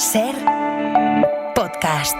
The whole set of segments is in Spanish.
SER Podcast.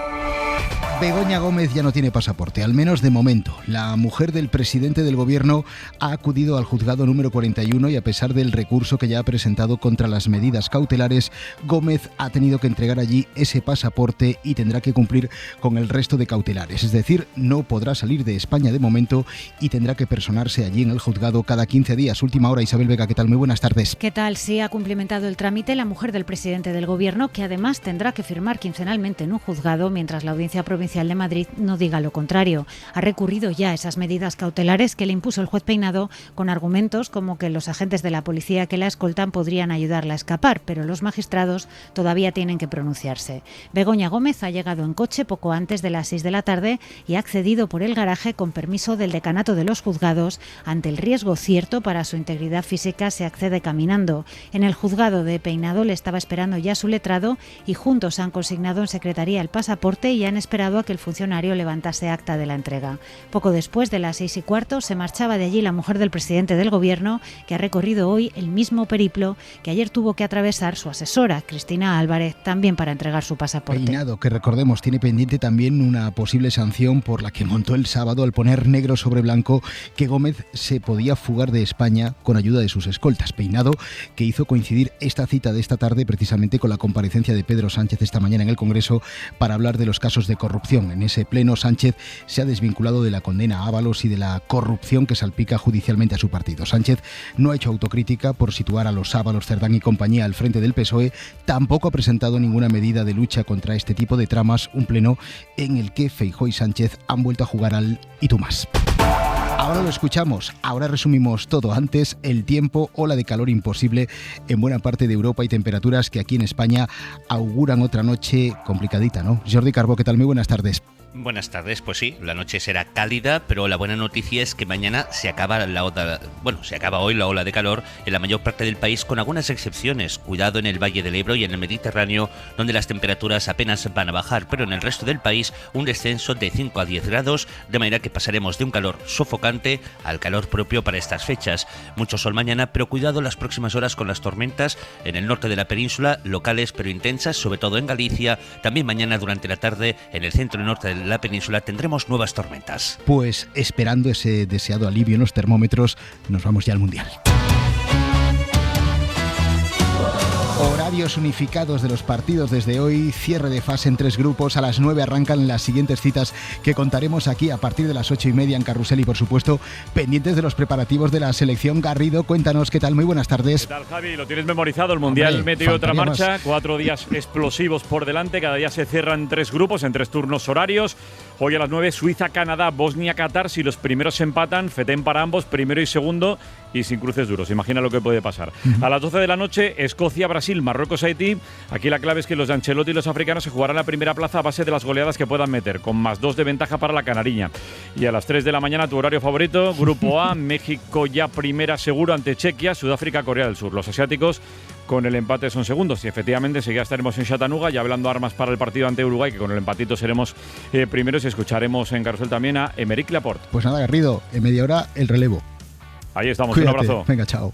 Begoña Gómez ya no tiene pasaporte, al menos de momento. La mujer del presidente del gobierno ha acudido al juzgado número 41 y a pesar del recurso que ya ha presentado contra las medidas cautelares, Gómez ha tenido que entregar allí ese pasaporte y tendrá que cumplir con el resto de cautelares. Es decir, no podrá salir de España de momento y tendrá que personarse allí en el juzgado cada 15 días. Última hora, Isabel Vega, ¿qué tal? Muy buenas tardes. ¿Qué tal? Sí, ha cumplimentado el trámite la mujer del presidente del gobierno, que además tendrá que firmar quincenalmente en un juzgado mientras la Audiencia Provincial de Madrid no diga lo contrario. Ha recurrido ya a esas medidas cautelares que le impuso el juez Peinado con argumentos como que los agentes de la policía que la escoltan podrían ayudarla a escapar, pero los magistrados todavía tienen que pronunciarse. Begoña Gómez ha llegado en coche poco antes de las 6 de la tarde y ha accedido por el garaje con permiso del decanato de los juzgados. Ante el riesgo cierto para su integridad física se accede caminando. En el juzgado de Peinado le estaba esperando ya su letrado y juntos han consignado en secretaría el pasaporte y han esperado a que el funcionario levantase acta de la entrega. Poco después de las 6:15 se marchaba de allí la mujer del presidente del gobierno, que ha recorrido hoy el mismo periplo que ayer tuvo que atravesar su asesora, Cristina Álvarez, también para entregar su pasaporte. Peinado, que recordemos, tiene pendiente también una posible sanción por la que montó el sábado al poner negro sobre blanco que Gómez se podía fugar de España con ayuda de sus escoltas. Peinado, que hizo coincidir esta cita de esta tarde precisamente con la comparecencia de Pedro Sánchez esta mañana en el Congreso para hablar de los casos de corrupción. En ese pleno, Sánchez se ha desvinculado de la condena a Ábalos y de la corrupción que salpica judicialmente a su partido. Sánchez no ha hecho autocrítica por situar a los Ábalos, Cerdán y compañía al frente del PSOE, tampoco ha presentado ninguna medida de lucha contra este tipo de tramas, un pleno en el que Feijóo y Sánchez han vuelto a jugar al "y tú más". Ahora lo escuchamos, ahora resumimos todo. Antes, el tiempo, ola de calor imposible en buena parte de Europa y temperaturas que aquí en España auguran otra noche complicadita, ¿no? Jordi Carbó, ¿qué tal? Muy buenas tardes. Buenas tardes, pues sí, la noche será cálida, pero la buena noticia es que mañana se acaba hoy la ola de calor en la mayor parte del país, con algunas excepciones. Cuidado en el Valle del Ebro y en el Mediterráneo, donde las temperaturas apenas van a bajar, pero en el resto del país un descenso de 5 a 10 grados, de manera que pasaremos de un calor sofocante al calor propio para estas fechas. Mucho sol mañana, pero cuidado las próximas horas con las tormentas en el norte de la península, locales pero intensas, sobre todo en Galicia. También mañana durante la tarde en el centro y norte de la península tendremos nuevas tormentas. Pues esperando ese deseado alivio en los termómetros, nos vamos ya al Mundial. Horarios unificados de los partidos desde hoy, cierre de fase en 3 grupos. A las 9 arrancan las siguientes citas que contaremos aquí a partir de las 8:30 en Carrusel y, por supuesto, pendientes de los preparativos de la selección. Garrido, cuéntanos, ¿qué tal? Muy buenas tardes. ¿Qué tal, Javi? Lo tienes memorizado, el Mundial metió otra marcha, 4 días explosivos por delante, cada día se cierran 3 grupos en 3 turnos horarios. Hoy a las 9, Suiza, Canadá, Bosnia, Qatar. Si los primeros se empatan, fetén para ambos, primero y segundo, y sin cruces duros. Imagina lo que puede pasar. A las 12 de la noche, Escocia, Brasil, Marruecos, Haití. Aquí la clave es que los de Ancelotti y los africanos se jugarán la primera plaza a base de las goleadas que puedan meter, con +2 de ventaja para la canariña. Y a las 3 de la mañana, tu horario favorito, Grupo A, México ya primera seguro ante Chequia, Sudáfrica, Corea del Sur. Los asiáticos con el empate son segundos y efectivamente enseguida estaremos en Chattanooga ya hablando armas para el partido ante Uruguay, que con el empatito seremos primeros, y escucharemos en Carrusel también a Aymeric Laporte. Pues nada, Garrido, en media hora el relevo. Ahí estamos. Cuídate. Un abrazo. Venga, chao.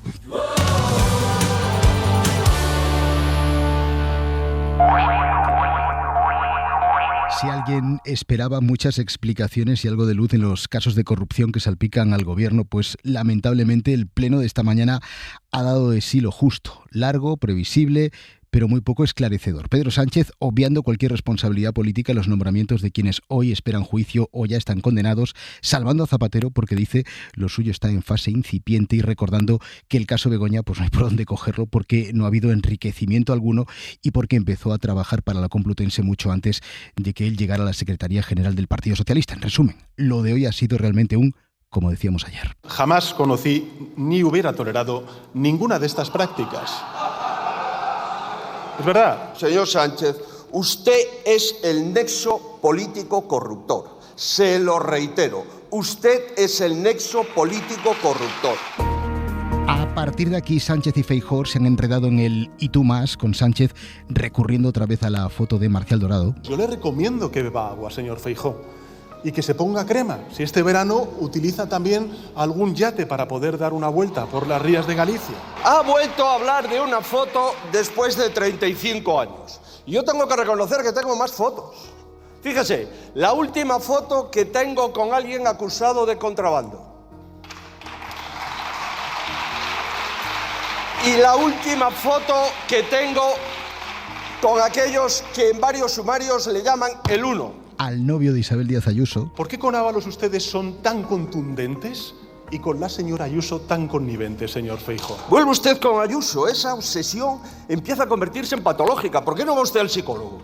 Si alguien esperaba muchas explicaciones y algo de luz en los casos de corrupción que salpican al gobierno, pues lamentablemente el pleno de esta mañana ha dado de sí lo justo, largo, previsible, pero muy poco esclarecedor. Pedro Sánchez obviando cualquier responsabilidad política en los nombramientos de quienes hoy esperan juicio o ya están condenados, salvando a Zapatero porque dice lo suyo está en fase incipiente y recordando que el caso Begoña pues no hay por dónde cogerlo porque no ha habido enriquecimiento alguno y porque empezó a trabajar para la Complutense mucho antes de que él llegara a la Secretaría General del Partido Socialista. En resumen, lo de hoy ha sido realmente como decíamos ayer. Jamás conocí ni hubiera tolerado ninguna de estas prácticas. Es verdad. Señor Sánchez, usted es el nexo político corruptor. Se lo reitero, usted es el nexo político corruptor. A partir de aquí, Sánchez y Feijóo se han enredado en el "y tú más", con Sánchez recurriendo otra vez a la foto de Marcial Dorado. Yo le recomiendo que beba agua, señor Feijóo, y que se ponga crema. Si este verano utiliza también algún yate para poder dar una vuelta por las rías de Galicia. Ha vuelto a hablar de una foto después de 35 años. Y yo tengo que reconocer que tengo más fotos. Fíjese, la última foto que tengo con alguien acusado de contrabando. Y la última foto que tengo con aquellos que en varios sumarios le llaman el 1. Al novio de Isabel Díaz Ayuso. ¿Por qué con Ábalos ustedes son tan contundentes y con la señora Ayuso tan conniventes, señor Feijóo? Vuelve usted con Ayuso, esa obsesión empieza a convertirse en patológica. ¿Por qué no va usted al psicólogo?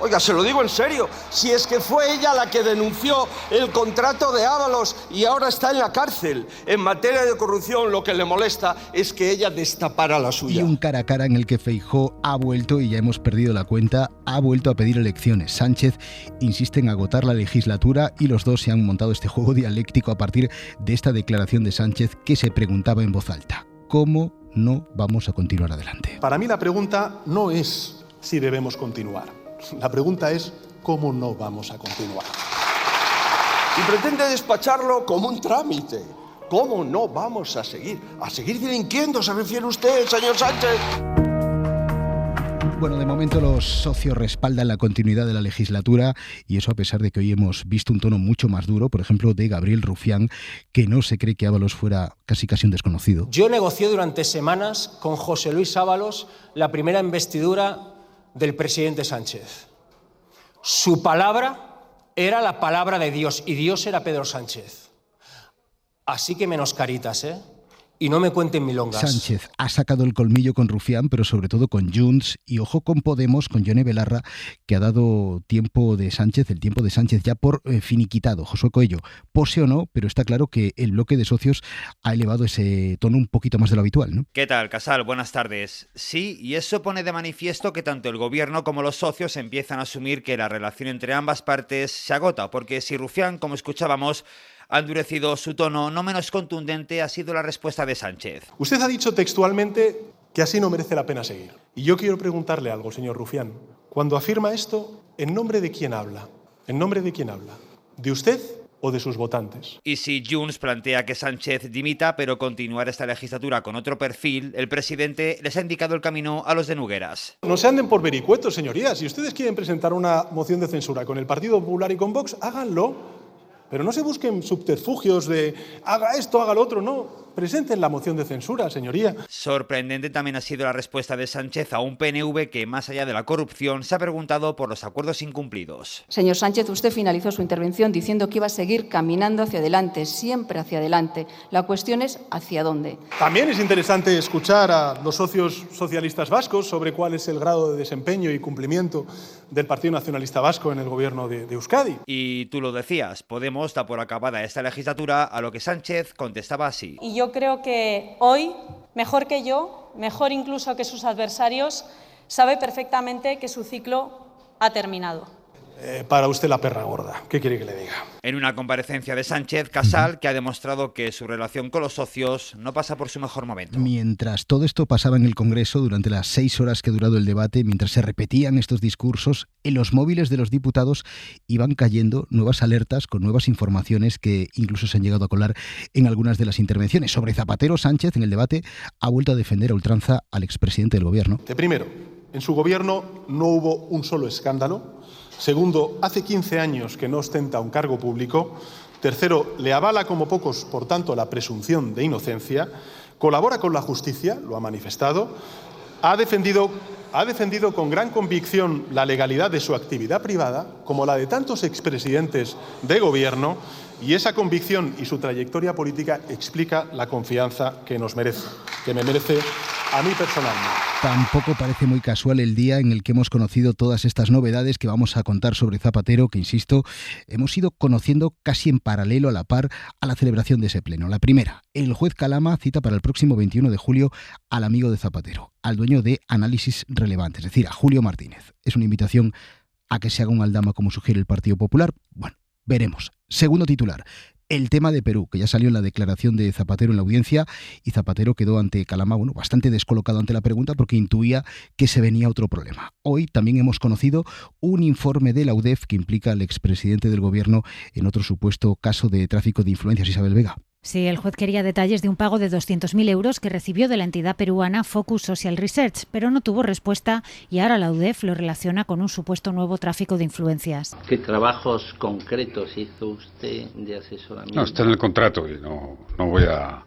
Oiga, se lo digo en serio, si es que fue ella la que denunció el contrato de Ábalos y ahora está en la cárcel. En materia de corrupción lo que le molesta es que ella destapara la suya. Y un cara a cara en el que Feijóo ha vuelto, y ya hemos perdido la cuenta, ha vuelto a pedir elecciones. Sánchez insiste en agotar la legislatura y los dos se han montado este juego dialéctico a partir de esta declaración de Sánchez que se preguntaba en voz alta: ¿cómo no vamos a continuar adelante? Para mí la pregunta no es si debemos continuar. La pregunta es ¿cómo no vamos a continuar? Y pretende despacharlo como un trámite. ¿Cómo no vamos a seguir? ¿A seguir delinquiendo se refiere usted, señor Sánchez? Bueno, de momento los socios respaldan la continuidad de la legislatura, y eso a pesar de que hoy hemos visto un tono mucho más duro, por ejemplo, de Gabriel Rufián, que no se cree que Ábalos fuera casi un desconocido. Yo negocié durante semanas con José Luis Ábalos la primera investidura del presidente Sánchez. Su palabra era la palabra de Dios y Dios era Pedro Sánchez. Así que menos caritas, ¿eh? Y no me cuenten milongas. Sánchez ha sacado el colmillo con Rufián, pero sobre todo con Junts, y ojo con Podemos, con Yone Belarra, que ha dado el tiempo de Sánchez ya por finiquitado. Josué Coello, pose o no, pero está claro que el bloque de socios ha elevado ese tono un poquito más de lo habitual, ¿no? ¿Qué tal, Casal? Buenas tardes. Sí, y eso pone de manifiesto que tanto el gobierno como los socios empiezan a asumir que la relación entre ambas partes se agota, porque si Rufián, como escuchábamos, ha endurecido su tono, no menos contundente ha sido la respuesta de Sánchez. Usted ha dicho textualmente que así no merece la pena seguir. Y yo quiero preguntarle algo, señor Rufián. Cuando afirma esto, ¿en nombre de quién habla? ¿En nombre de quién habla? ¿De usted o de sus votantes? Y si Junts plantea que Sánchez dimita, pero continuar esta legislatura con otro perfil, el presidente les ha indicado el camino a los de Nogueras. No se anden por vericuetos, señorías. Si ustedes quieren presentar una moción de censura con el Partido Popular y con Vox, háganlo. Pero no se busquen subterfugios de haga esto, haga lo otro, no. Presenten la moción de censura, señoría. Sorprendente también ha sido la respuesta de Sánchez a un PNV que, más allá de la corrupción, se ha preguntado por los acuerdos incumplidos. Señor Sánchez, usted finalizó su intervención diciendo que iba a seguir caminando hacia adelante, siempre hacia adelante. La cuestión es ¿hacia dónde? También es interesante escuchar a los socios socialistas vascos sobre cuál es el grado de desempeño y cumplimiento del Partido Nacionalista Vasco en el gobierno de Euskadi. Y tú lo decías, Podemos da por acabada esta legislatura, a lo que Sánchez contestaba así. Y yo creo que hoy, mejor que yo, mejor incluso que sus adversarios, sabe perfectamente que su ciclo ha terminado. Para usted la perra gorda. ¿Qué quiere que le diga? En una comparecencia de Sánchez, Casal, que ha demostrado que su relación con los socios no pasa por su mejor momento. Mientras todo esto pasaba en el Congreso, durante las 6 horas que ha durado el debate, mientras se repetían estos discursos, en los móviles de los diputados iban cayendo nuevas alertas con nuevas informaciones que incluso se han llegado a colar en algunas de las intervenciones. Sobre Zapatero, Sánchez, en el debate, ha vuelto a defender a ultranza al expresidente del gobierno. Primero, en su gobierno no hubo un solo escándalo. Segundo, hace 15 años que no ostenta un cargo público. Tercero, le avala como pocos, por tanto, la presunción de inocencia. Colabora con la justicia, lo ha manifestado. Ha defendido con gran convicción la legalidad de su actividad privada, como la de tantos expresidentes de gobierno, y esa convicción y su trayectoria política explica la confianza que nos merece, que me merece a mí personalmente. Tampoco parece muy casual el día en el que hemos conocido todas estas novedades que vamos a contar sobre Zapatero, que, insisto, hemos ido conociendo casi en paralelo, a la par, a la celebración de ese pleno. La primera, el juez Calama cita para el próximo 21 de julio al amigo de Zapatero, al dueño de Análisis Relevante, es decir, a Julio Martínez. Es una invitación a que se haga un aldama como sugiere el Partido Popular. Bueno, veremos. Segundo titular, el tema de Perú, que ya salió en la declaración de Zapatero en la audiencia, y Zapatero quedó ante Calama, bastante descolocado ante la pregunta porque intuía que se venía otro problema. Hoy también hemos conocido un informe de la UDEF que implica al expresidente del gobierno en otro supuesto caso de tráfico de influencias. Isabel Vega. Sí, el juez quería detalles de un pago de 200.000 euros que recibió de la entidad peruana Focus Social Research, pero no tuvo respuesta y ahora la UDEF lo relaciona con un supuesto nuevo tráfico de influencias. ¿Qué trabajos concretos hizo usted de asesoramiento? No, está en el contrato y no voy a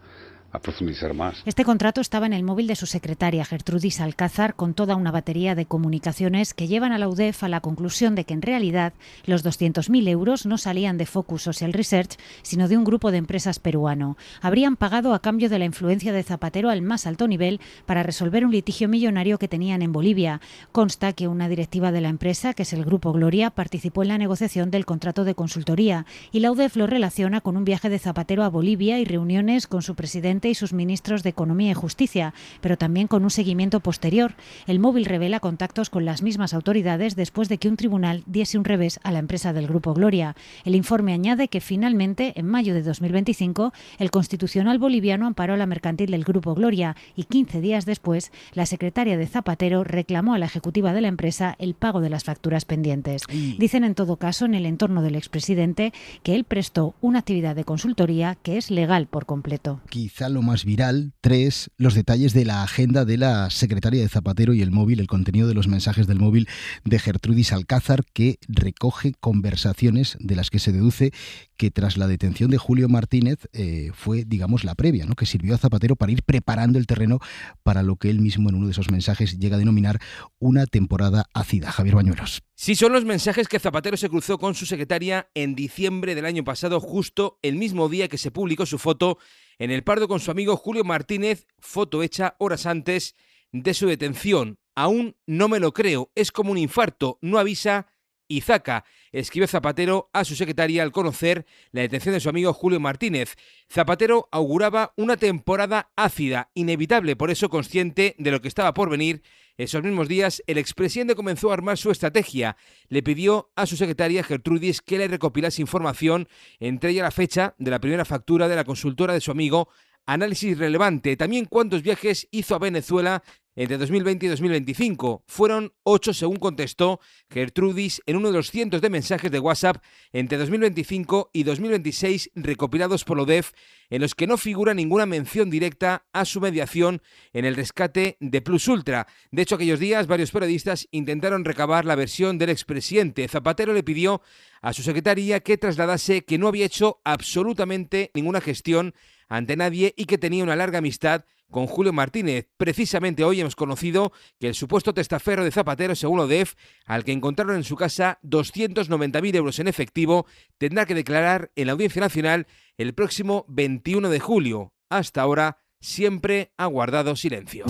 profundizar más. Este contrato estaba en el móvil de su secretaria, Gertrudis Alcázar, con toda una batería de comunicaciones que llevan a la UDEF a la conclusión de que en realidad los 200.000 euros no salían de Focus Social Research, sino de un grupo de empresas peruano. Habrían pagado a cambio de la influencia de Zapatero al más alto nivel para resolver un litigio millonario que tenían en Bolivia. Consta que una directiva de la empresa, que es el Grupo Gloria, participó en la negociación del contrato de consultoría y la UDEF lo relaciona con un viaje de Zapatero a Bolivia y reuniones con su presidente y sus ministros de Economía y Justicia, pero también con un seguimiento posterior. El móvil revela contactos con las mismas autoridades después de que un tribunal diese un revés a la empresa del Grupo Gloria. El informe añade que finalmente, en mayo de 2025, el Constitucional boliviano amparó la mercantil del Grupo Gloria y 15 días después, la secretaria de Zapatero reclamó a la ejecutiva de la empresa el pago de las facturas pendientes. Dicen en todo caso en el entorno del expresidente que él prestó una actividad de consultoría que es legal por completo. Quizá lo más viral, 3, los detalles de la agenda de la secretaria de Zapatero y el móvil, el contenido de los mensajes del móvil de Gertrudis Alcázar, que recoge conversaciones de las que se deduce que tras la detención de Julio Martínez fue, digamos, la previa, ¿no?, que sirvió a Zapatero para ir preparando el terreno para lo que él mismo en uno de esos mensajes llega a denominar una temporada ácida. Javier Bañuelos. Sí, son los mensajes que Zapatero se cruzó con su secretaria en diciembre del año pasado, justo el mismo día que se publicó su foto en El Pardo con su amigo Julio Martínez, foto hecha horas antes de su detención. Aún no me lo creo, es como un infarto, no avisa y zaca, escribió Zapatero a su secretaria al conocer la detención de su amigo Julio Martínez. Zapatero auguraba una temporada ácida, inevitable, por eso consciente de lo que estaba por venir. Esos mismos días, el expresidente comenzó a armar su estrategia. Le pidió a su secretaria Gertrudis que le recopilase información, entre ella la fecha de la primera factura de la consultora de su amigo, análisis relevante, también cuántos viajes hizo a Venezuela entre 2020 y 2025. Fueron 8 según contestó Gertrudis en uno de los cientos de mensajes de WhatsApp entre 2025 y 2026 recopilados por la UDEF, en los que no figura ninguna mención directa a su mediación en el rescate de Plus Ultra. De hecho, aquellos días varios periodistas intentaron recabar la versión del expresidente. Zapatero le pidió a su secretaria que trasladase que no había hecho absolutamente ninguna gestión ante nadie y que tenía una larga amistad con Julio Martínez. Precisamente hoy hemos conocido que el supuesto testaferro de Zapatero, según la UDEF, al que encontraron en su casa 290.000 euros en efectivo, tendrá que declarar en la Audiencia Nacional el próximo 21 de julio. Hasta ahora siempre ha guardado silencio.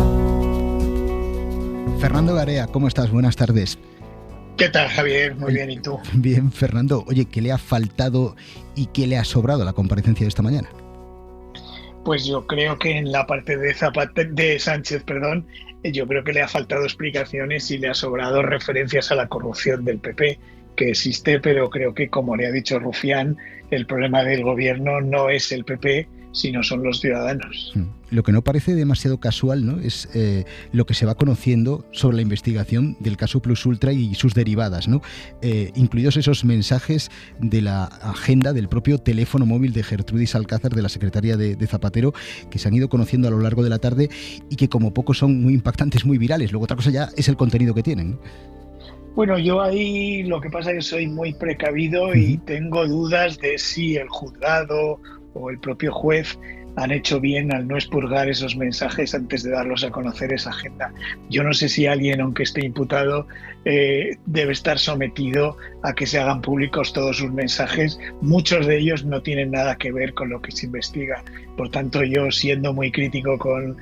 Fernando Garea, ¿cómo estás? Buenas tardes. ¿Qué tal, Javier? Muy bien, ¿y tú? Bien, Fernando. Oye, ¿qué le ha faltado y qué le ha sobrado a la comparecencia de esta mañana? Pues yo creo que en la parte de Sánchez, yo creo que le ha faltado explicaciones y le ha sobrado referencias a la corrupción del PP, que existe, pero creo que, como le ha dicho Rufián, el problema del gobierno no es el PP, sino son los ciudadanos. Lo que no parece demasiado casual, ¿no?, es lo que se va conociendo sobre la investigación del caso Plus Ultra y sus derivadas, ¿no? Incluidos esos mensajes de la agenda del propio teléfono móvil de Gertrudis Alcázar, de la secretaria de Zapatero, que se han ido conociendo a lo largo de la tarde y que como poco son muy impactantes, muy virales. Luego otra cosa ya es el contenido que tienen, ¿no? Bueno, yo ahí lo que pasa es que soy muy precavido y tengo dudas de si el juzgado o el propio juez han hecho bien al no expurgar esos mensajes antes de darlos a conocer, esa agenda. Yo no sé si alguien, aunque esté imputado, debe estar sometido a que se hagan públicos todos sus mensajes. Muchos de ellos no tienen nada que ver con lo que se investiga. Por tanto, yo, siendo muy crítico con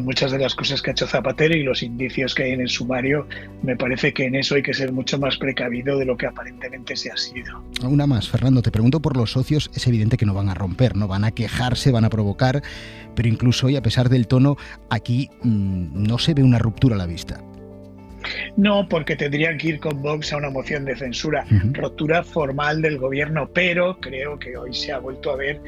muchas de las cosas que ha hecho Zapatero y los indicios que hay en el sumario, me parece que en eso hay que ser mucho más precavido de lo que aparentemente se ha sido. Una más, Fernando, te pregunto por los socios. Es evidente que no van a romper, no van a quejarse, van a provocar, pero incluso hoy, a pesar del tono, aquí no se ve una ruptura a la vista. No, porque tendrían que ir con Vox a una moción de censura, ruptura formal del gobierno, pero creo que hoy se ha vuelto a ver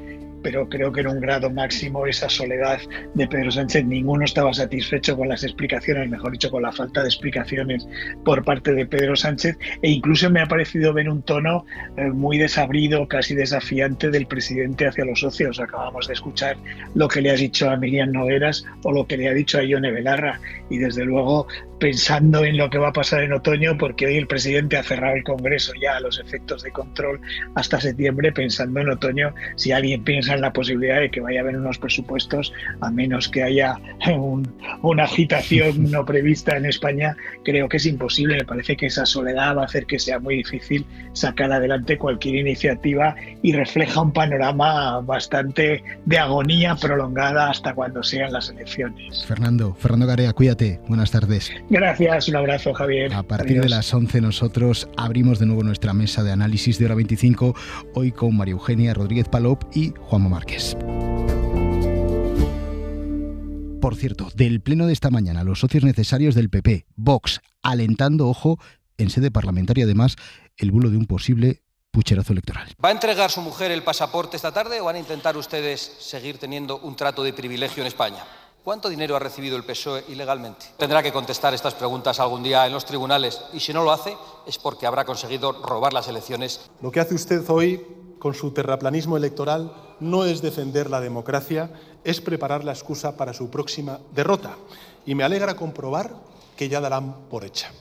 pero creo que en un grado máximo esa soledad de Pedro Sánchez. Ninguno estaba satisfecho con las explicaciones, mejor dicho, con la falta de explicaciones por parte de Pedro Sánchez, e incluso me ha parecido ver un tono muy desabrido, casi desafiante del presidente hacia los socios. Acabamos de escuchar lo que le ha dicho a Miriam Nogueras o lo que le ha dicho a Ione Belarra, y desde luego pensando en lo que va a pasar en otoño, porque hoy el presidente ha cerrado el Congreso ya a los efectos de control hasta septiembre, pensando en otoño, si alguien piensa en la posibilidad de que vaya a haber unos presupuestos, a menos que haya una agitación no prevista en España, creo que es imposible. Me parece que esa soledad va a hacer que sea muy difícil sacar adelante cualquier iniciativa y refleja un panorama bastante de agonía prolongada hasta cuando sean las elecciones. Fernando Garea, cuídate. Buenas tardes. Gracias, un abrazo, Javier. A partir de las 11 nosotros abrimos de nuevo nuestra mesa de análisis de Hora 25, hoy con María Eugenia Rodríguez Palop y Juanma Márquez. Por cierto, del pleno de esta mañana, los socios necesarios del PP, Vox, alentando, ojo, en sede parlamentaria además, el bulo de un posible pucherazo electoral. ¿Va a entregar su mujer el pasaporte esta tarde o van a intentar ustedes seguir teniendo un trato de privilegio en España? ¿Cuánto dinero ha recibido el PSOE ilegalmente? Tendrá que contestar estas preguntas algún día en los tribunales, y si no lo hace es porque habrá conseguido robar las elecciones. Lo que hace usted hoy con su terraplanismo electoral no es defender la democracia, es preparar la excusa para su próxima derrota. Y me alegra comprobar que ya darán por hecha.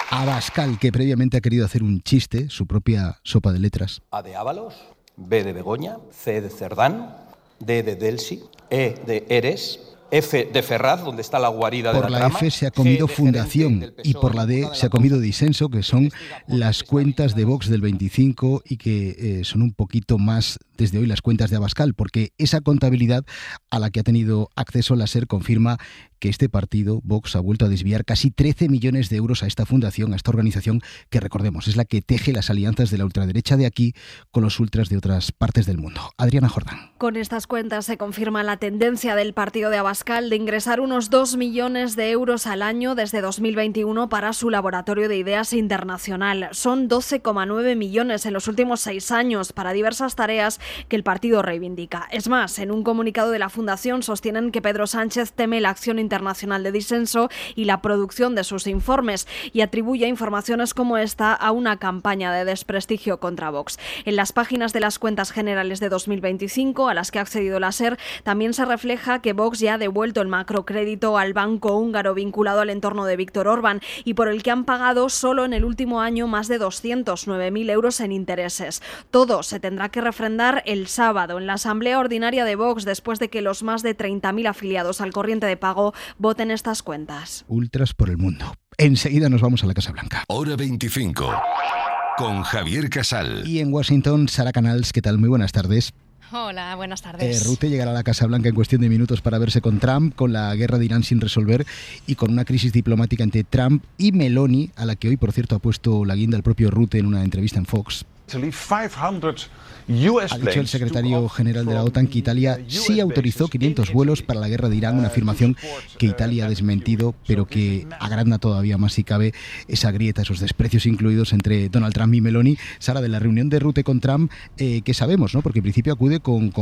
Abascal, que previamente ha querido hacer un chiste, su propia sopa de letras. A de Ábalos, B de Begoña, C de Cerdán, D de Delsi, E de Eres, F de Ferraz, donde está la guarida de la trama. Por la F se ha comido Fundación y por la D se ha comido Disenso, que son las cuentas de Vox del 25 y que son un poquito más desde hoy las cuentas de Abascal, porque esa contabilidad a la que ha tenido acceso la SER confirma que este partido, Vox, ha vuelto a desviar casi 13 millones de euros a esta fundación, a esta organización que, recordemos, es la que teje las alianzas de la ultraderecha de aquí con los ultras de otras partes del mundo. Adriana Jordán. Con estas cuentas se confirma la tendencia del partido de Abascal de ingresar unos 2 millones de euros al año desde 2021 para su laboratorio de ideas internacional. Son 12,9 millones en los últimos 6 años para diversas tareas que el partido reivindica. Es más, en un comunicado de la Fundación sostienen que Pedro Sánchez teme la acción internacional de Disenso y la producción de sus informes, y atribuye informaciones como esta a una campaña de desprestigio contra Vox. En las páginas de las cuentas generales de 2025, a las que ha accedido la SER, también se refleja que Vox ya ha devuelto el macrocrédito al banco húngaro vinculado al entorno de Víctor Orbán y por el que han pagado solo en el último año más de 209.000 euros en intereses. Todo se tendrá que refrendar el sábado en la Asamblea Ordinaria de Vox, después de que los más de 30.000 afiliados al corriente de pago voten estas cuentas. Ultras por el mundo. Enseguida nos vamos a la Casa Blanca. Hora 25, con Javier Casal. Y en Washington, Sara Canals, ¿qué tal? Muy buenas tardes. Hola, buenas tardes. Rutte llegará a la Casa Blanca en cuestión de minutos para verse con Trump, con la guerra de Irán sin resolver y con una crisis diplomática entre Trump y Meloni, a la que hoy, por cierto, ha puesto la guinda el propio Rutte en una entrevista en Fox. Ha dicho el secretario general de la OTAN que Italia sí autorizó 500 vuelos para la guerra de Irán, una afirmación que Italia ha desmentido, pero que agranda todavía más, si cabe, esa grieta, esos desprecios incluidos entre Donald Trump y Meloni. Sara, de la reunión de Rutte con Trump, ¿qué sabemos, no? Porque en principio acude con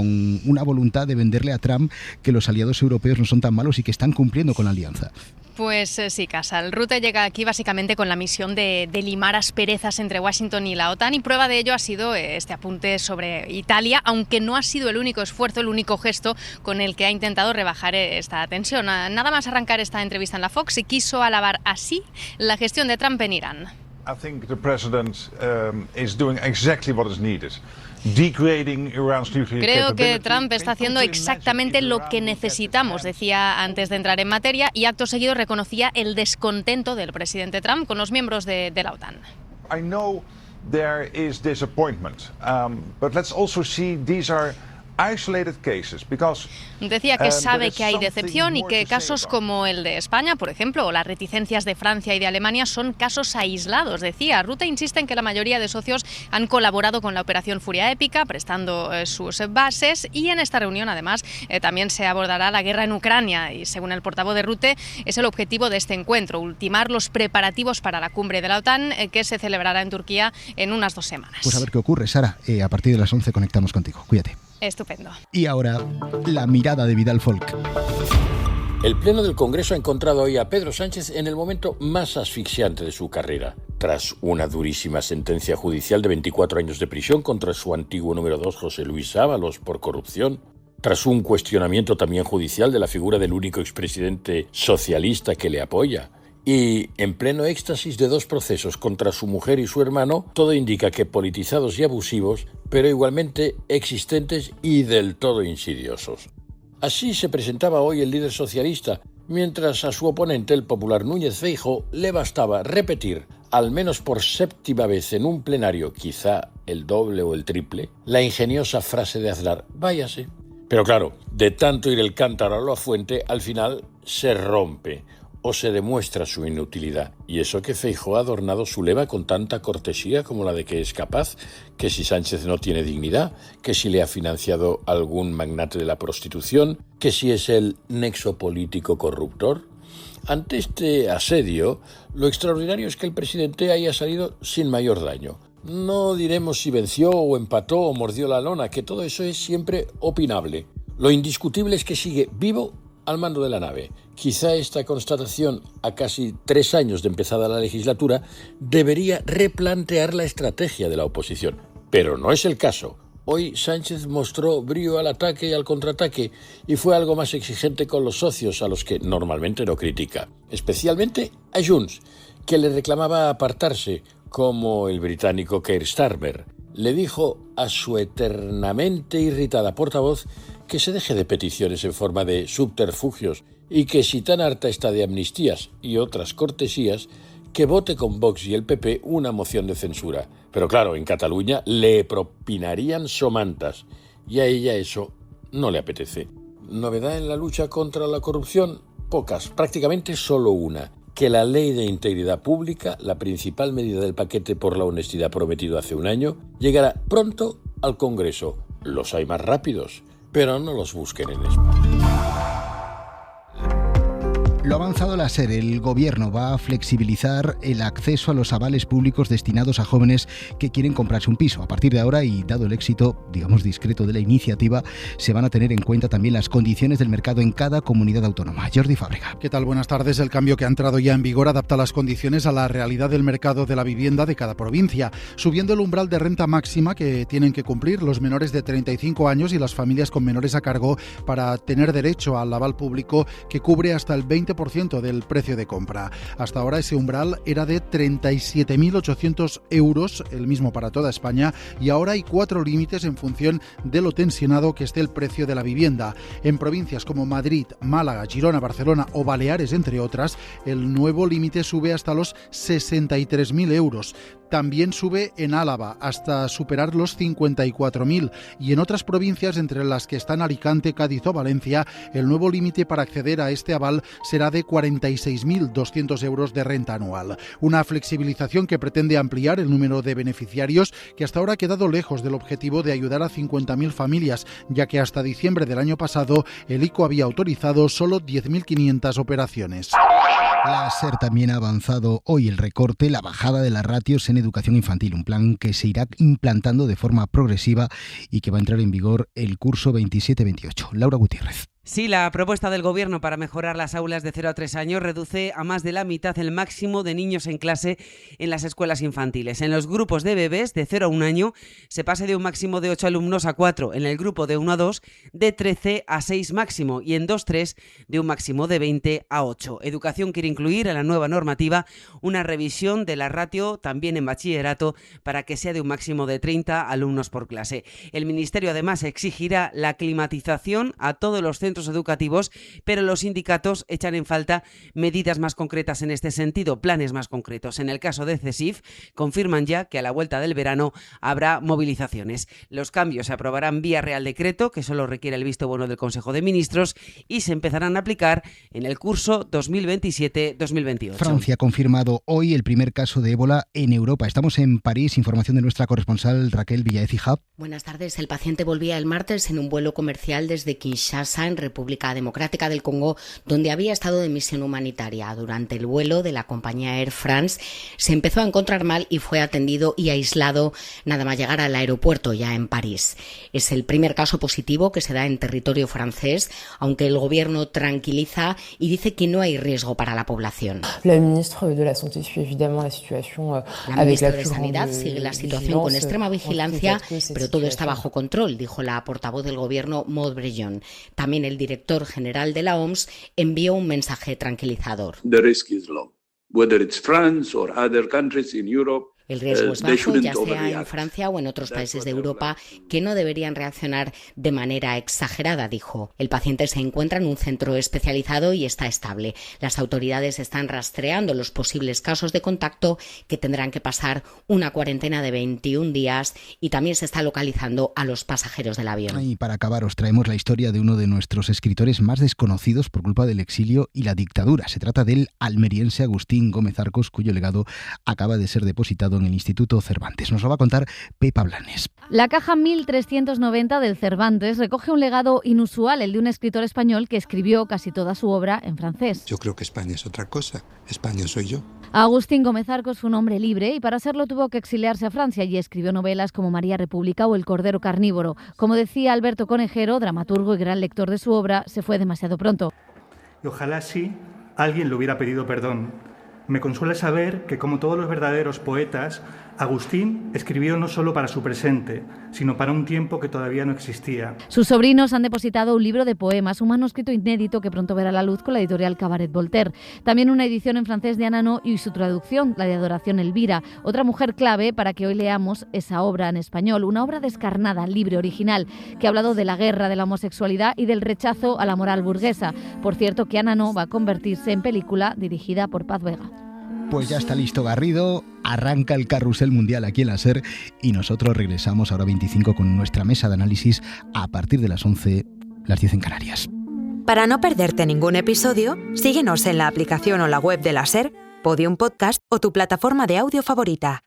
una voluntad de venderle a Trump que los aliados europeos no son tan malos y que están cumpliendo con la alianza. Pues sí, Casal. Rutte llega aquí básicamente con la misión de limar asperezas entre Washington y la OTAN, y prueba de ello ha sido este apunte sobre Italia, aunque no ha sido el único esfuerzo, el único gesto con el que ha intentado rebajar esta tensión. Nada más arrancar esta entrevista en la Fox y quiso alabar así la gestión de Trump en Irán. I think the president is doing exactly what is needed. Creo que Trump está haciendo exactamente lo que necesitamos, decía antes de entrar en materia, y acto seguido reconocía el descontento del presidente Trump con los miembros de la OTAN. I know there is disappointment, but let's also see these are Decía que sabe que hay decepción y que casos como el de España, por ejemplo, o las reticencias de Francia y de Alemania son casos aislados. Decía, Rutte insiste en que la mayoría de socios han colaborado con la operación Furia Épica, prestando sus bases, y en esta reunión además también se abordará la guerra en Ucrania, y según el portavoz de Rutte es el objetivo de este encuentro, ultimar los preparativos para la cumbre de la OTAN que se celebrará en Turquía en unas 2 semanas. Pues a ver qué ocurre, Sara. A partir de las 11 conectamos contigo. Cuídate. Estupendo. Y ahora, la mirada de Vidal Folk. El Pleno del Congreso ha encontrado hoy a Pedro Sánchez en el momento más asfixiante de su carrera. Tras una durísima sentencia judicial de 24 años de prisión contra su antiguo número 2, José Luis Ábalos, por corrupción, tras un cuestionamiento también judicial de la figura del único expresidente socialista que le apoya, y en pleno éxtasis de 2 procesos contra su mujer y su hermano, todo indica que politizados y abusivos, pero igualmente existentes y del todo insidiosos. Así se presentaba hoy el líder socialista, mientras a su oponente, el popular Núñez Feijóo, le bastaba repetir, al menos por 7ª vez en un plenario, quizá el doble o el triple, la ingeniosa frase de Aznar: váyase. Pero claro, de tanto ir el cántaro a la fuente, al final se rompe o se demuestra su inutilidad. Y eso que Feijóo ha adornado su leva con tanta cortesía como la de que es capaz, que si Sánchez no tiene dignidad, que si le ha financiado algún magnate de la prostitución, que si es el nexo político corruptor. Ante este asedio, lo extraordinario es que el presidente haya salido sin mayor daño. No diremos si venció o empató o mordió la lona, que todo eso es siempre opinable. Lo indiscutible es que sigue vivo al mando de la nave. Quizá esta constatación, a casi 3 años de empezada la legislatura, debería replantear la estrategia de la oposición. Pero no es el caso. Hoy Sánchez mostró brío al ataque y al contraataque y fue algo más exigente con los socios, a los que normalmente no critica. Especialmente a Junts, que le reclamaba apartarse, como el británico Keir Starmer. Le dijo a su eternamente irritada portavoz que se deje de peticiones en forma de subterfugios y que si tan harta está de amnistías y otras cortesías, que vote con Vox y el PP una moción de censura. Pero claro, en Cataluña le propinarían somantas y a ella eso no le apetece. ¿Novedad en la lucha contra la corrupción? Pocas, prácticamente solo una: que la Ley de Integridad Pública, la principal medida del paquete por la honestidad prometido hace un año, llegará pronto al Congreso. Los hay más rápidos, pero no los busquen en España. Lo ha avanzado la SER. El Gobierno va a flexibilizar el acceso a los avales públicos destinados a jóvenes que quieren comprarse un piso. A partir de ahora, y dado el éxito, digamos, discreto de la iniciativa, se van a tener en cuenta también las condiciones del mercado en cada comunidad autónoma. Jordi Fábrega. ¿Qué tal? Buenas tardes. El cambio que ha entrado ya en vigor adapta las condiciones a la realidad del mercado de la vivienda de cada provincia, subiendo el umbral de renta máxima que tienen que cumplir los menores de 35 años y las familias con menores a cargo para tener derecho al aval público, que cubre hasta el 20% del precio de compra. Hasta ahora ese umbral era de 37.800 euros, el mismo para toda España, y ahora hay 4 límites en función de lo tensionado que esté el precio de la vivienda. En provincias como Madrid, Málaga, Girona, Barcelona o Baleares, entre otras, el nuevo límite sube hasta los 63.000 euros. También sube en Álava hasta superar los 54.000, y en otras provincias, entre las que están Alicante, Cádiz o Valencia, el nuevo límite para acceder a este aval será de 46.200 euros de renta anual. Una flexibilización que pretende ampliar el número de beneficiarios, que hasta ahora ha quedado lejos del objetivo de ayudar a 50.000 familias, ya que hasta diciembre del año pasado el ICO había autorizado solo 10.500 operaciones. La SER también ha avanzado hoy el recorte, la bajada de las ratios en educación infantil, un plan que se irá implantando de forma progresiva y que va a entrar en vigor el curso 27-28. Laura Gutiérrez. Sí, la propuesta del Gobierno para mejorar las aulas de 0 a 3 años reduce a más de la mitad el máximo de niños en clase en las escuelas infantiles. En los grupos de bebés de 0 a 1 año se pasa de un máximo de 8 alumnos a 4, en el grupo de 1 a 2 de 13 a 6 máximo y en 2-3 de un máximo de 20 a 8. Educación quiere incluir en la nueva normativa una revisión de la ratio también en bachillerato para que sea de un máximo de 30 alumnos por clase. El Ministerio además exigirá la climatización a todos los centros educativos, pero los sindicatos echan en falta medidas más concretas en este sentido, planes más concretos. En el caso de CESIF, confirman ya que a la vuelta del verano habrá movilizaciones. Los cambios se aprobarán vía Real Decreto, que solo requiere el visto bueno del Consejo de Ministros, y se empezarán a aplicar en el curso 2027-2028. Francia ha confirmado hoy el primer caso de ébola en Europa. Estamos en París, información de nuestra corresponsal Raquel Villaecija. Buenas tardes. El paciente volvía el martes en un vuelo comercial desde Kinshasa, en República Democrática del Congo, donde había estado de misión humanitaria. Durante el vuelo de la compañía Air France se empezó a encontrar mal y fue atendido y aislado nada más llegar al aeropuerto ya en París. Es el primer caso positivo que se da en territorio francés, aunque el gobierno tranquiliza y dice que no hay riesgo para la población. La ministra de la Santé suit évidemment la situación La ministra de Sanidad sigue la situación con extrema vigilancia, pero todo está bajo control, dijo la portavoz del gobierno Maud Breton. También el director general de la OMS envió un mensaje tranquilizador. The risk is low, whether it's France or other countries in Europe. El riesgo es bajo, ya sea en Francia o en otros países de Europa, que no deberían reaccionar de manera exagerada, dijo. El paciente se encuentra en un centro especializado y está estable. Las autoridades están rastreando los posibles casos de contacto, que tendrán que pasar una cuarentena de 21 días, y también se está localizando a los pasajeros del avión. Y para acabar os traemos la historia de uno de nuestros escritores más desconocidos por culpa del exilio y la dictadura. Se trata del almeriense Agustín Gómez Arcos, cuyo legado acaba de ser depositado en el Instituto Cervantes. Nos lo va a contar Pepa Blanes. La caja 1390 del Cervantes recoge un legado inusual, el de un escritor español que escribió casi toda su obra en francés. Yo creo que España es otra cosa. España soy yo. Agustín Gómez Arcos fue un hombre libre y para serlo tuvo que exiliarse a Francia y escribió novelas como María República o El Cordero Carnívoro. Como decía Alberto Conejero, dramaturgo y gran lector de su obra, se fue demasiado pronto. Y ojalá sí alguien le hubiera pedido perdón. Me consuela saber que, como todos los verdaderos poetas, Agustín escribió no solo para su presente, sino para un tiempo que todavía no existía. Sus sobrinos han depositado un libro de poemas, un manuscrito inédito que pronto verá la luz con la editorial Cabaret Voltaire. También una edición en francés de Anano y su traducción, la de Adoración Elvira, otra mujer clave para que hoy leamos esa obra en español, una obra descarnada, libre, original, que ha hablado de la guerra, de la homosexualidad y del rechazo a la moral burguesa. Por cierto, que Anano va a convertirse en película dirigida por Paz Vega. Pues ya está listo Garrido, arranca el carrusel mundial aquí en la SER y nosotros regresamos ahora 25 con nuestra mesa de análisis a partir de las 11, las 10 en Canarias. Para no perderte ningún episodio, síguenos en la aplicación o la web de la SER, Podium Podcast o tu plataforma de audio favorita.